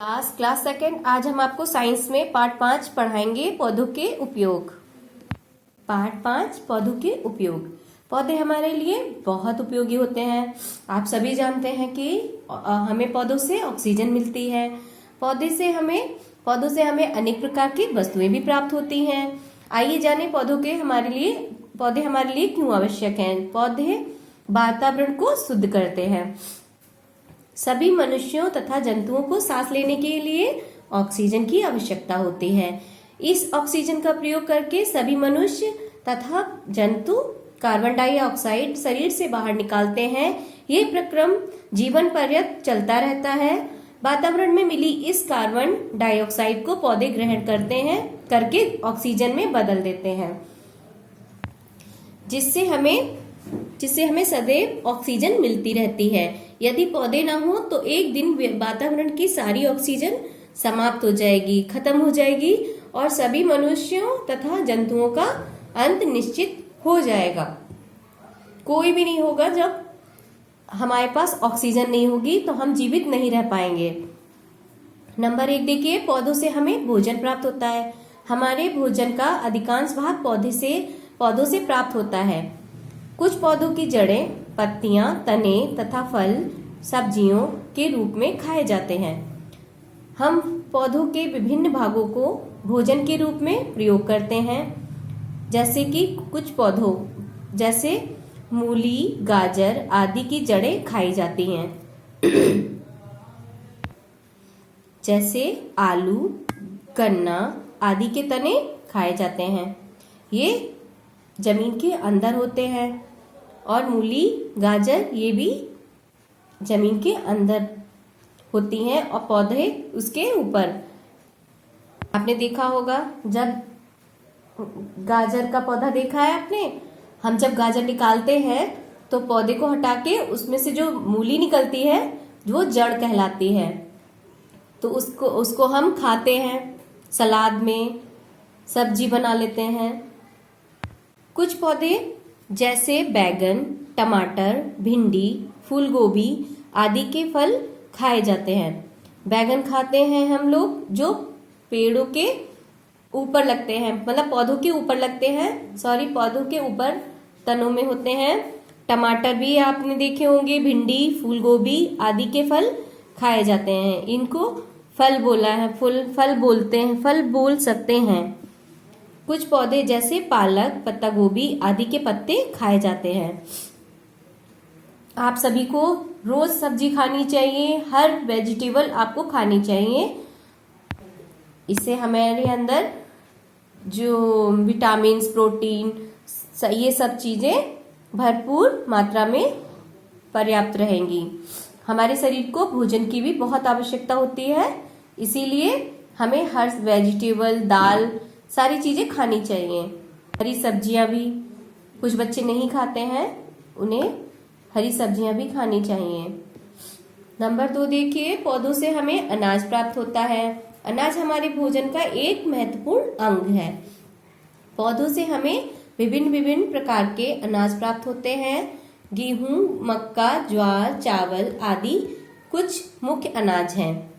Class second. आज हम आपको साइंस में पार्ट 5 पढ़ाएंगे, पौधों के उपयोग। पार्ट 5 पौधों के उपयोग। पौधे हमारे लिए बहुत उपयोगी होते हैं। आप सभी जानते हैं कि हमें पौधों से ऑक्सीजन मिलती है। पौधे से हमें अनेक प्रकार की वस्तुएं भी प्राप्त होती हैं। आइए जाने पौधे हमारे लिए क्यों आवश्यक हैं। पौधे वातावरण को शुद्ध करते हैं। सभी मनुष्यों तथा जंतुओं को सांस लेने के लिए ऑक्सीजन की आवश्यकता होती है। इस ऑक्सीजन का प्रयोग करके सभी मनुष्य तथा जंतु कार्बन डाइऑक्साइड शरीर से बाहर निकालते हैं। ये प्रक्रम जीवन पर्यंत चलता रहता है। वातावरण में मिली इस कार्बन डाइऑक्साइड को पौधे ग्रहण करके ऑक्सीजन में बदल देते हैं, जिससे हमें सदैव ऑक्सीजन मिलती रहती है। यदि पौधे ना हो तो एक दिन वातावरण की सारी ऑक्सीजन समाप्त हो जाएगी, खत्म हो जाएगी और सभी मनुष्यों तथा जंतुओं का अंत निश्चित हो जाएगा। कोई भी नहीं होगा। जब हमारे पास ऑक्सीजन नहीं होगी तो हम जीवित नहीं रह पाएंगे। नंबर 1 देखिए, पौधों से हमें भोजन प्राप्त होता है। हमारे भोजन का अधिकांश भाग पौधों से प्राप्त होता है। कुछ पौधों की जड़ें, पत्तियां, तने तथा फल सब्जियों के रूप में खाए जाते हैं। हम पौधों के विभिन्न भागों को भोजन के रूप में प्रयोग करते हैं। जैसे कि कुछ पौधों जैसे मूली, गाजर आदि की जड़ें खाई जाती हैं। जैसे आलू, गन्ना आदि के तने खाए जाते हैं। ये जमीन के अंदर होते हैं और मूली, गाजर ये भी जमीन के अंदर होती हैं और पौधे उसके ऊपर। आपने देखा होगा, जब गाजर का पौधा देखा है आपने, हम जब गाजर निकालते हैं तो पौधे को हटा के उसमें से जो मूली निकलती है वो जड़ कहलाती है। तो उसको हम खाते हैं, सलाद में सब्जी बना लेते हैं। कुछ पौधे जैसे बैगन, टमाटर, भिंडी, फूलगोभी आदि के फल खाए जाते हैं। बैगन खाते हैं हम लोग जो पेड़ों के ऊपर लगते हैं, मतलब पौधों के ऊपर लगते हैं, पौधों के ऊपर तनों में होते हैं। टमाटर भी आपने देखे होंगे, भिंडी, फूलगोभी आदि के फल खाए जाते हैं। इनको फल बोल सकते हैं। कुछ पौधे जैसे पालक, पत्ता गोभी आदि के पत्ते खाए जाते हैं। आप सभी को रोज सब्जी खानी चाहिए, हर वेजिटेबल आपको खानी चाहिए। इससे हमारे अंदर जो विटामिन, प्रोटीन, ये सब चीजें भरपूर मात्रा में पर्याप्त रहेंगी। हमारे शरीर को भोजन की भी बहुत आवश्यकता होती है, इसीलिए हमें हर वेजिटेबल, दाल सारी चीजें खानी चाहिए। हरी सब्जियां भी कुछ बच्चे नहीं खाते हैं, उन्हें हरी सब्जियां भी खानी चाहिए। नंबर 2 देखिए, पौधों से हमें अनाज प्राप्त होता है। अनाज हमारे भोजन का एक महत्वपूर्ण अंग है। पौधों से हमें विभिन्न प्रकार के अनाज प्राप्त होते हैं। गेहूं, मक्का, ज्वार, चावल आदि कुछ मुख्य अनाज हैं।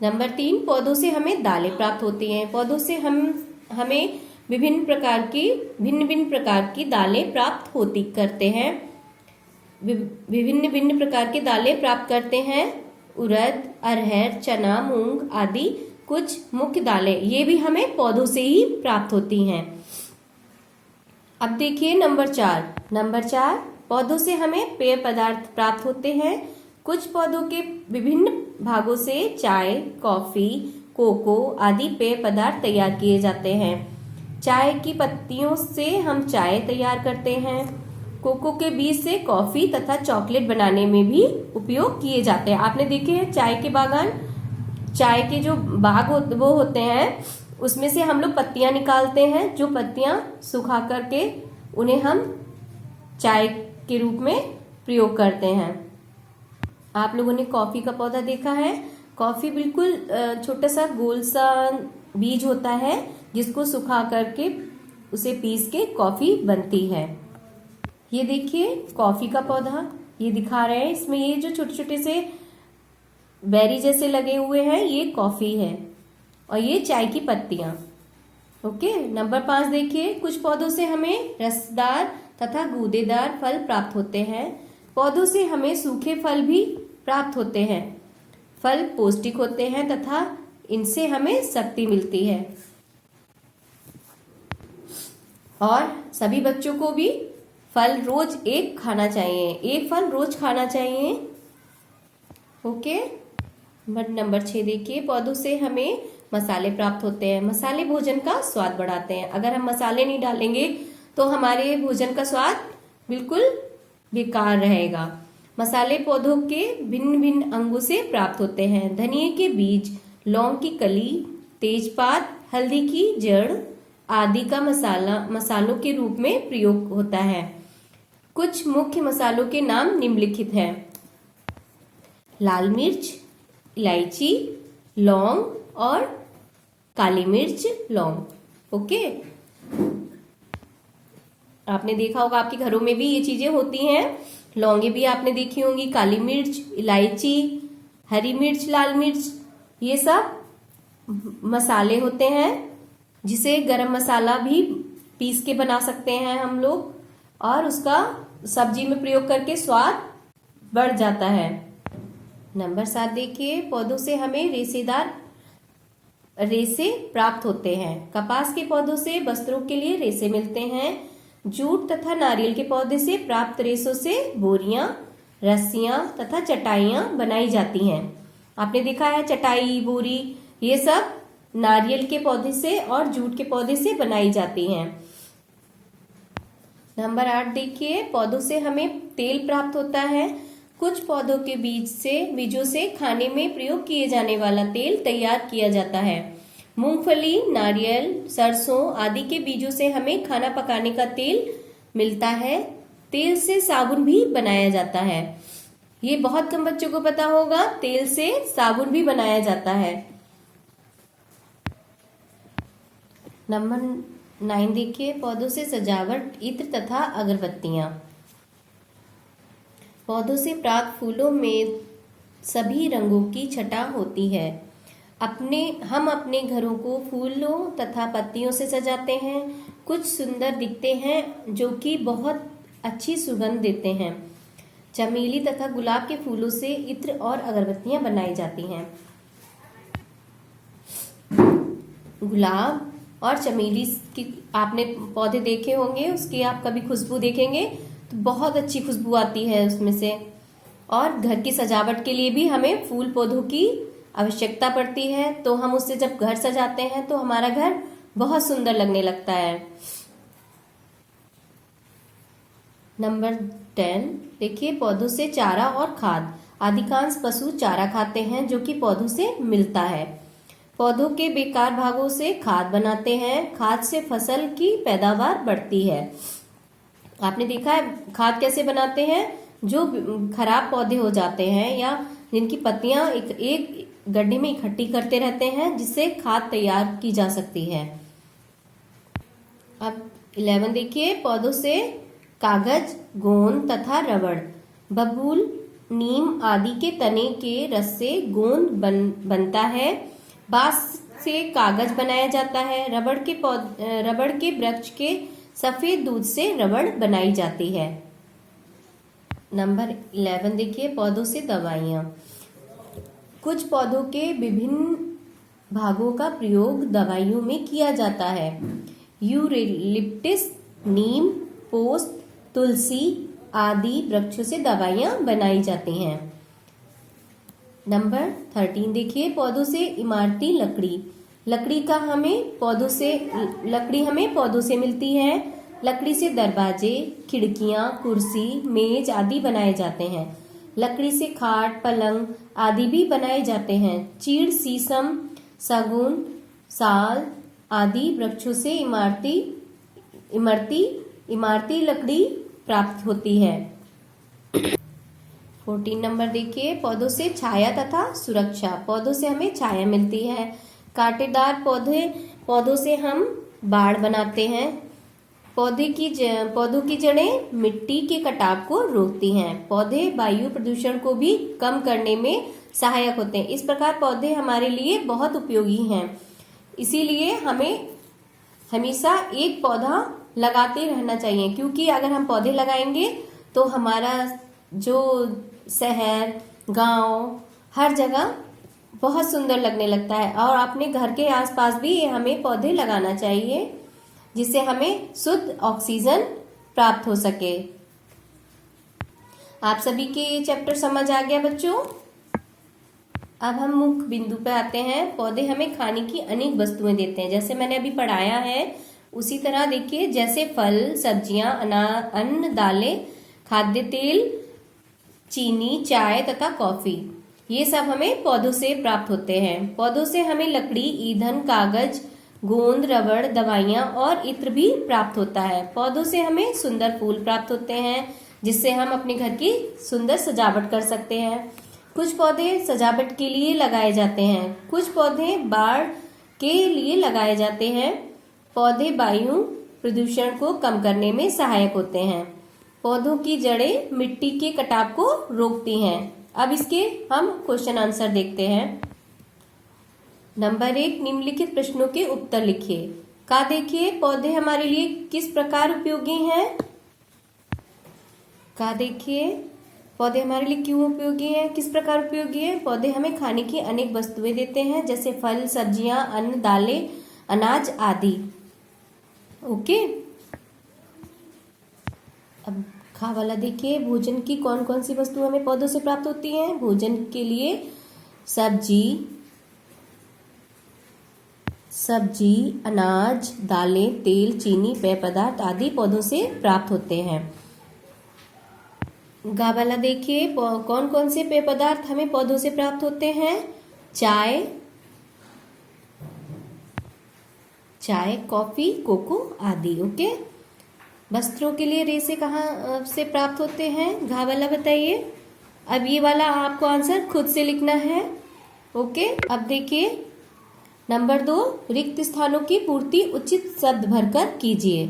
नंबर 3, पौधों से हमें दालें प्राप्त होती हैं। पौधों से हमें भिन्न प्रकार की दालें प्राप्त करते हैं। विभिन्न प्रकार की दालें प्राप्त करते हैं। उड़द, अरहर, चना, मूंग आदि कुछ मुख्य दालें, ये भी हमें पौधों से ही प्राप्त होती हैं। अब देखिए नंबर 4, पौधों से हमें पेय पदार्थ प्राप्त होते हैं। कुछ पौधों के विभिन्न भागों से चाय, कॉफी, कोको आदि पेय पदार्थ तैयार किए जाते हैं। चाय की पत्तियों से हम चाय तैयार करते हैं। कोको के बीज से कॉफी तथा चॉकलेट बनाने में भी उपयोग किए जाते हैं। आपने देखे हैं चाय के बागान, चाय के जो बाग वो होते हैं, उसमें से हम लोग पत्तियां निकालते हैं, जो पत्तियां सुखा करके उन्हें हम चाय के रूप में प्रयोग करते हैं। आप लोगों ने कॉफी का पौधा देखा है। कॉफी बिल्कुल छोटा सा गोल सा बीज होता है, जिसको सुखा करके उसे पीस के कॉफी बनती है। ये देखिए कॉफी का पौधा, ये दिखा रहे हैं। इसमें ये जो छोटे छोटे से बेरी जैसे लगे हुए हैं, ये कॉफी है, और ये चाय की पत्तियां। ओके, नंबर 5 देखिए, कुछ पौधों से हमें रसदार तथा गूदेदार फल प्राप्त होते हैं। पौधों से हमें सूखे फल भी प्राप्त होते हैं। फल पौष्टिक होते हैं तथा इनसे हमें शक्ति मिलती है। और सभी बच्चों को भी फल रोज एक खाना चाहिए, एक फल रोज खाना चाहिए। ओके, नंबर 6 देखिए, पौधों से हमें मसाले प्राप्त होते हैं। मसाले भोजन का स्वाद बढ़ाते हैं। अगर हम मसाले नहीं डालेंगे तो हमारे भोजन का स्वाद बिल्कुल बेकार रहेगा। मसाले पौधों के भिन्न भिन्न अंगों से प्राप्त होते हैं। धनिया के बीज, लौंग की कली, तेजपात, हल्दी की जड़ आदि का मसालों के रूप में प्रयोग होता है। कुछ मुख्य मसालों के नाम निम्नलिखित हैं: लाल मिर्च, इलायची, लौंग और काली मिर्च, लौंग। ओके, आपने देखा होगा आपके घरों में भी ये चीजें होती हैं। लौंगे भी आपने देखी होंगी, काली मिर्च, इलायची, हरी मिर्च, लाल मिर्च, ये सब मसाले होते हैं जिसे गरम मसाला भी पीस के बना सकते हैं हम लोग, और उसका सब्जी में प्रयोग करके स्वाद बढ़ जाता है। नंबर 7 देखिए, पौधों से हमें रेशेदार रेशे प्राप्त होते हैं। कपास के पौधों से वस्त्रों के लिए रेशे मिलते हैं। जूट तथा नारियल के पौधे से प्राप्त रेशों से बोरियां, रस्सियां तथा चटाइयां बनाई जाती हैं। आपने देखा है चटाई, बोरी, ये सब नारियल के पौधे से और जूट के पौधे से बनाई जाती हैं। नंबर 8 देखिए, पौधों से हमें तेल प्राप्त होता है। कुछ पौधों के बीजों से खाने में प्रयोग किए जाने वाला तेल तैयार किया जाता है। मूंगफली, नारियल, सरसों आदि के बीजों से हमें खाना पकाने का तेल मिलता है। तेल से साबुन भी बनाया जाता है। ये बहुत कम बच्चों को पता होगा, तेल से साबुन भी बनाया जाता है। नंबर 9 देखिए, पौधों से सजावट, इत्र तथा अगरबत्तियां। पौधों से प्राप्त फूलों में सभी रंगों की छटा होती है। हम अपने घरों को फूलों तथा पत्तियों से सजाते हैं। कुछ सुंदर दिखते हैं जो कि बहुत अच्छी सुगंध देते हैं। चमेली तथा गुलाब के फूलों से इत्र और अगरबत्तियां बनाई जाती हैं। गुलाब और चमेली की आपने पौधे देखे होंगे, उसकी आप कभी खुशबू देखेंगे तो बहुत अच्छी खुशबू आती है उसमें से। और घर की सजावट के लिए भी हमें फूल पौधों की आवश्यकता पड़ती है, तो हम उससे जब घर सजाते हैं तो हमारा घर बहुत सुंदर लगने लगता है। नंबर 10 देखिए, पौधों से चारा और खाद। अधिकांश पशु चारा खाते हैं जो कि पौधों से मिलता है। पौधों के बेकार भागों से खाद बनाते हैं। खाद से फसल की पैदावार बढ़ती है। आपने देखा है खाद कैसे बनाते हैं? जो खराब पौधे हो जाते हैं या जिनकी पत्तियां एक गड्ढे में इकट्ठी करते रहते हैं, जिससे खाद तैयार की जा सकती है। अब 11 देखिए, पौधों से कागज, गोंद तथा रबड़। बबूल, नीम आदि के तने के रस से गोंद बनता है। बांस से कागज बनाया जाता है। रबड़ के वृक्ष के सफेद दूध से रबड़ बनाई जाती है। नंबर 11 देखिए, पौधों से दवाइयाँ। कुछ पौधों के विभिन्न भागों का प्रयोग दवाइयों में किया जाता है। यूकेलिप्टस, नीम, पोस्त, तुलसी आदि वृक्षों से दवाइयाँ बनाई जाती हैं। नंबर 13 देखिए, पौधों से इमारती लकड़ी। लकड़ी हमें पौधों से मिलती है। लकड़ी से दरवाजे, खिड़कियां, कुर्सी, मेज आदि बनाए जाते हैं। लकड़ी से खाट, पलंग आदि भी बनाए जाते हैं। चीड़, शीशम, सागौन, साल आदि वृक्षों से इमारती लकड़ी प्राप्त होती है। 14 नंबर देखिए, पौधों से छाया तथा सुरक्षा। पौधों से हमें छाया मिलती है। कांटेदार पौधों से हम बाड़ बनाते हैं। पौधों की जड़ें मिट्टी के कटाव को रोकती हैं। पौधे वायु प्रदूषण को भी कम करने में सहायक होते हैं। इस प्रकार पौधे हमारे लिए बहुत उपयोगी हैं। इसीलिए हमें हमेशा एक पौधा लगाते रहना चाहिए, क्योंकि अगर हम पौधे लगाएंगे तो हमारा जो शहर, गांव, हर जगह बहुत सुंदर लगने लगता है। और अपने घर के आसपास भी हमें पौधे लगाना चाहिए, जिससे हमें शुद्ध ऑक्सीजन प्राप्त हो सके। आप सभी के ये चैप्टर समझ आ गया बच्चों। अब हम मुख्य बिंदु पर आते हैं। पौधे हमें खाने की अनेक वस्तुएं देते हैं, जैसे मैंने अभी पढ़ाया है उसी तरह देखिए, जैसे फल, सब्जियां, अन्न, दालें, खाद्य तेल, चीनी, चाय तथा कॉफी, ये सब हमें पौधों से प्राप्त होते हैं। पौधों से हमें लकड़ी, ईंधन, कागज, गोंद, रबड़, दवाइयां और इत्र भी प्राप्त होता है। पौधों से हमें सुंदर फूल प्राप्त होते हैं, जिससे हम अपने घर की सुंदर सजावट कर सकते हैं। कुछ पौधे सजावट के लिए लगाए जाते हैं, कुछ पौधे बाढ़ के लिए लगाए जाते हैं। पौधे वायु प्रदूषण को कम करने में सहायक होते हैं। पौधों की जड़ें मिट्टी के कटाव को रोकती हैं। अब इसके हम क्वेश्चन आंसर देखते हैं। नंबर 1, निम्नलिखित प्रश्नों के उत्तर लिखिए। का देखिए, पौधे हमारे लिए किस प्रकार उपयोगी हैं? का देखिए, पौधे हमारे लिए क्यों उपयोगी हैं, किस प्रकार उपयोगी है? पौधे हमें खाने की अनेक वस्तुएं देते हैं, जैसे फल, सब्जियां, अन्न, दालें, अनाज आदि। ओके, अब खा वाला देखिए, भोजन की कौन कौन सी वस्तु हमें पौधों से प्राप्त होती हैं? भोजन के लिए सब्जी, अनाज, दालें, तेल, चीनी, पेय पदार्थ आदि पौधों से प्राप्त होते हैं। गा वाला देखिए, कौन कौन से पेय पदार्थ हमें पौधों से प्राप्त होते हैं? चाय, कॉफी, कोको आदि। ओके, वस्त्रों के लिए रेशे कहाँ से प्राप्त होते हैं? घा वाला बताइए। अब ये वाला आपको आंसर खुद से लिखना है। ओके, अब देखिए नंबर 2, रिक्त स्थानों की पूर्ति उचित शब्द भरकर कीजिए।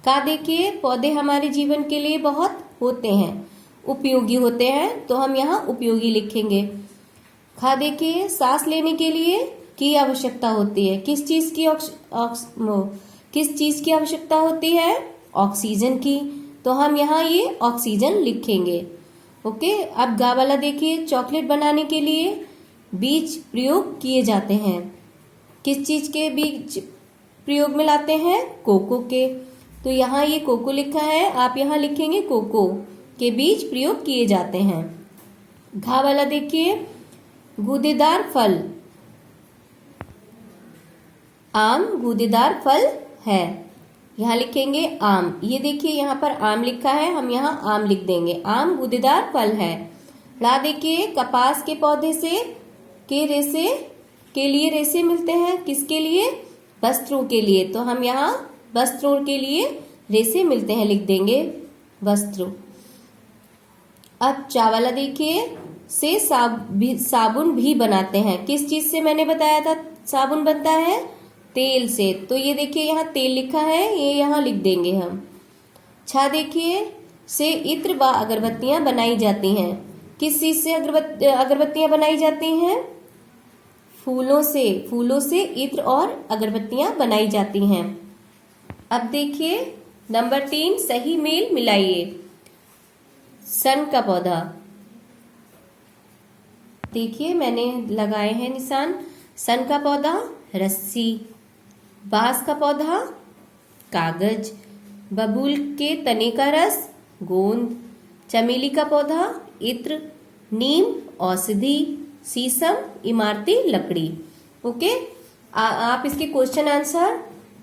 का देखिए, पौधे हमारे जीवन के लिए बहुत होते हैं, उपयोगी होते हैं, तो हम यहाँ उपयोगी लिखेंगे। खा देखिए, सांस लेने के लिए की आवश्यकता होती है। किस चीज की आवश्यकता होती है? ऑक्सीजन की, तो हम यहाँ ये ऑक्सीजन लिखेंगे। ओके, अब गा वाला देखिए, चॉकलेट बनाने के लिए बीज प्रयोग किए जाते हैं। किस चीज के बीज प्रयोग में लाते हैं? कोको के, तो यहाँ ये कोको लिखा है, आप यहाँ लिखेंगे कोको के बीज प्रयोग किए जाते हैं। घा वाला देखिए, गूदेदार फल, आम गूदेदार फल है, यहाँ लिखेंगे आम। ये देखिए यहाँ पर आम लिखा है, हम यहाँ आम लिख देंगे, आम गूदेदार फल है। ला देखिए, कपास के पौधे से के लिए रेशे मिलते हैं। किसके लिए? वस्त्रों के लिए, तो हम यहाँ वस्त्रों के लिए रेशे मिलते हैं लिख देंगे, वस्त्र। अब चा वाला देखिए, से साबुन भी बनाते हैं। किस चीज से मैंने बताया था साबुन बनता है? तेल से, तो ये देखिए यहाँ तेल लिखा है, ये यहाँ लिख देंगे हम। छा देखिए, से इत्र व अगरबत्तियां बनाई जाती हैं। किस चीज से अगरबत्तियां बनाई जाती हैं? फूलों से इत्र और अगरबत्तियां बनाई जाती हैं। अब देखिए नंबर 3, सही मेल मिलाइए। सन का पौधा देखिए, मैंने लगाए हैं निशान। सन का पौधा रस्सी, बांस का पौधा कागज, बबूल के तने का रस गोंद, चमेली का पौधा इत्र, नीम औषधि, शीशम इमारती लकड़ी। ओके, आप इसके क्वेश्चन आंसर,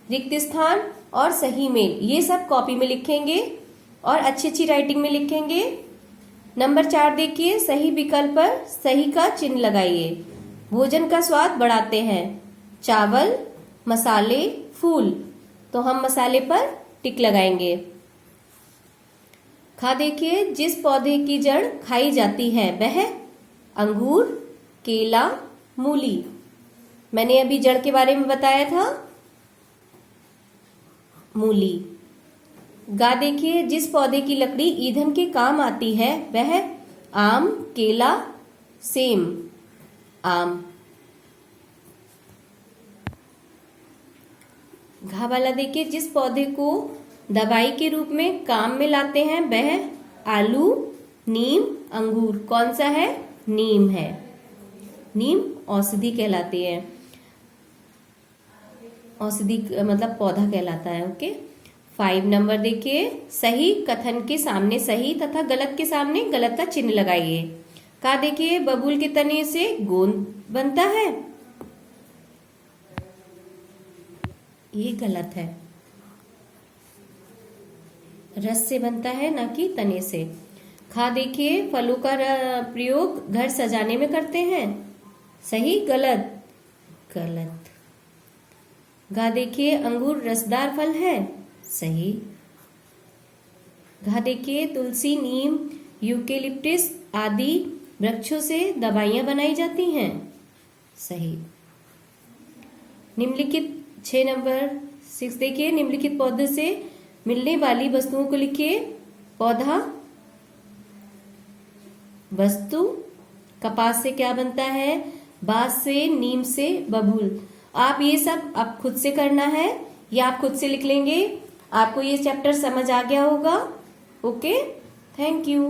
रिक्त स्थान और सही मेल ये सब कॉपी में लिखेंगे और अच्छी राइटिंग में लिखेंगे। नंबर 4 देखिए, सही विकल्प पर सही का चिन्ह लगाइए। भोजन का स्वाद बढ़ाते हैं। चावल, मसाले, फूल, तो हम मसाले पर टिक लगाएंगे। खा देखिए, जिस पौधे की जड़ खाई जाती है वह अंगूर, केला, मूली। मैंने अभी जड़ के बारे में बताया था, मूली। गा देखिए, जिस पौधे की लकड़ी ईंधन के काम आती है वह आम, केला, सेम। आम। घ वाला देखिए, जिस पौधे को दवाई के रूप में काम में लाते हैं वह आलू, नीम, अंगूर। कौन सा है? नीम है। नीम औषधि कहलाती है, औषधि मतलब पौधा कहलाता है। ओके। 5 नंबर देखिए, सही कथन के सामने सही तथा गलत के सामने गलत का चिन्ह लगाइए। कहा देखिए, बबूल के तने से गोंद बनता है, ये गलत है। रस से बनता है, ना कि तने से। खा देखिए, फलों का प्रयोग घर सजाने में करते हैं, सही गलत? गलत। गा देखिए, अंगूर रसदार फल है, सही। घा देखिए, तुलसी, नीम, यूकेलिप्टिस आदि वृक्षों से दवाइयां बनाई जाती हैं, सही। निम्नलिखित 6 नंबर 6 देखिए, निम्नलिखित पौधे से मिलने वाली वस्तुओं को लिखिए। पौधा, वस्तु, कपास से क्या बनता है? बांस से, नीम से, बबूल। आप ये सब आप खुद से करना है, या आप खुद से लिख लेंगे। आपको ये चैप्टर समझ आ गया होगा। Okay, thank you.